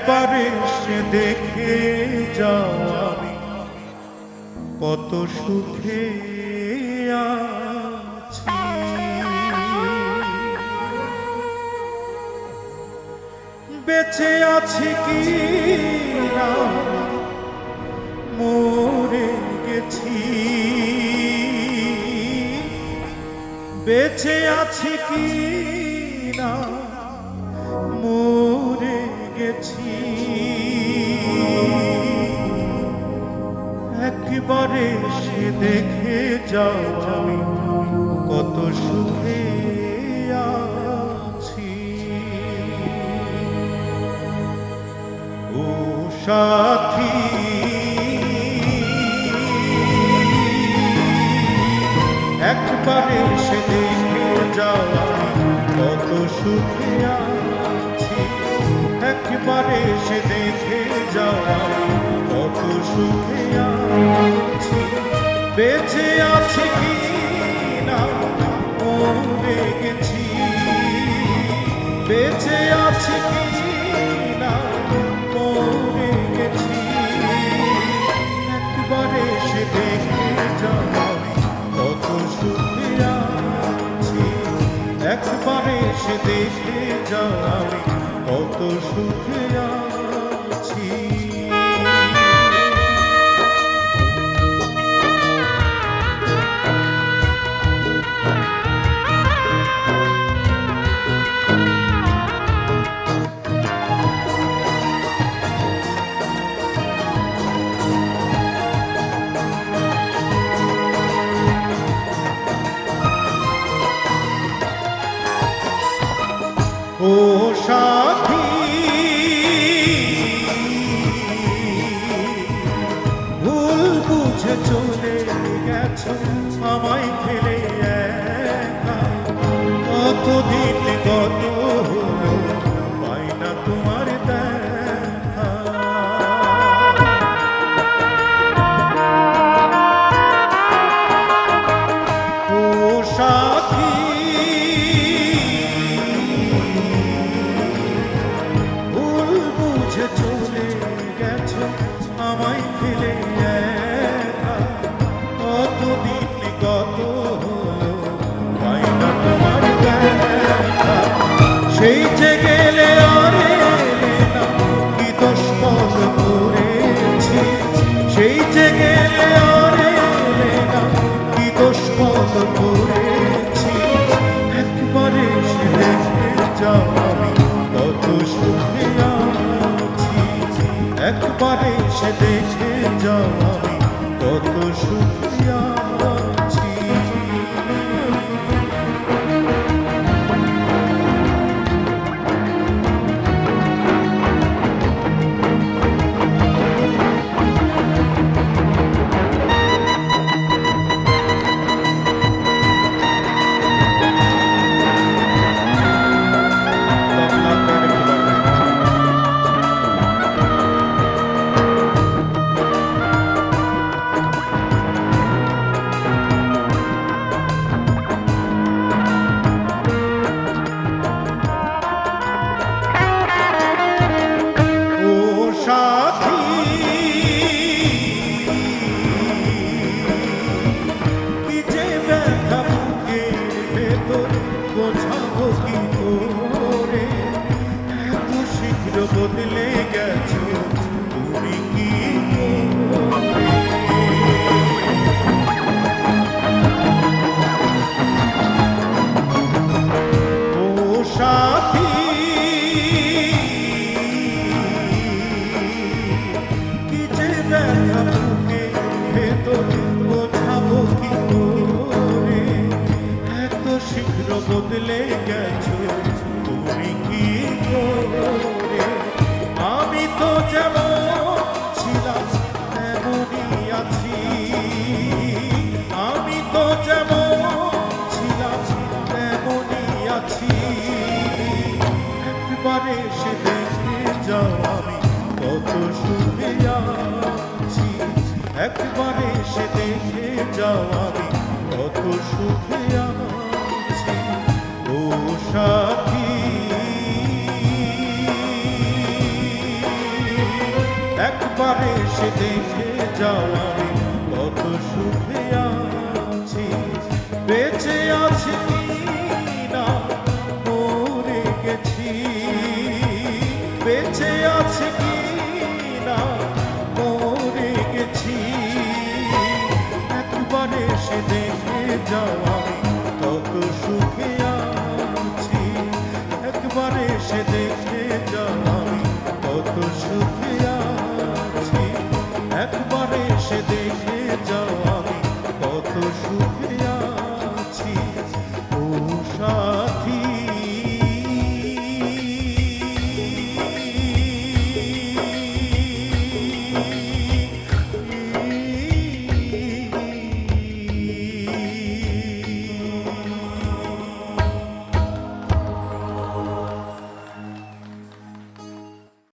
একবার এসে দেখে যাও আমি কত সুখে আছি। বেঁচে আছি কি না মরে গেছি, বেঁচে আছি কি না মরে গেছি। একবারে সে দেখে যাও আমি কত সুখে আছি। ও সাথী একবারে সে দেখে যাও আমি কত সুখে আছি। একবারে সে দেখে যাও আমি কত সুখে আছি। বেঁচে আছি কি না মরে গেছি, বেঁচে আছি কি না মরে গেছি। একবারে সে দেখে যাও আমি কত সুখে আছি। একবারে সে দেখে যাও আমি কত সুখে আছি। ও সাথী ভুল বুঝে চলে গেছো আমায় ফেলে একা। কতদিন কত হলো পাই না তোমার দেখা। ও সাথী চলে গেছো আমায় ফেলে একা। কতদিন কত হলো পাই না তোমার দেখা। সেই যে গেলে আর এলে না কি দোষ পদ করেছি। সেই যে গেলে আর এলে না কি দোষ পদ করেছি। একবারে সে দেখে যাও আমি কত সুখে আছি। একবারে সে দেখে যাও আমি কত সুখে আছি। বদলে গেছো তুমি কি করে। ও সাথী কি যে ব্যথা বুকে ভেতর বোঝাবো কি করে। এত শীঘ্র বদলে গেছো তুমি কি করে। আমি তো যেমন ছিলাম তেমনই আছি। আমি তো যেমন ছিলাম তেমনই আছি। একবারে সে দেখে যাও আমি কত সুখে আছি। একবারে সে দেখে যাও আমি কত সুখে আছি। ও সাথী একবার এসে দেখে যাও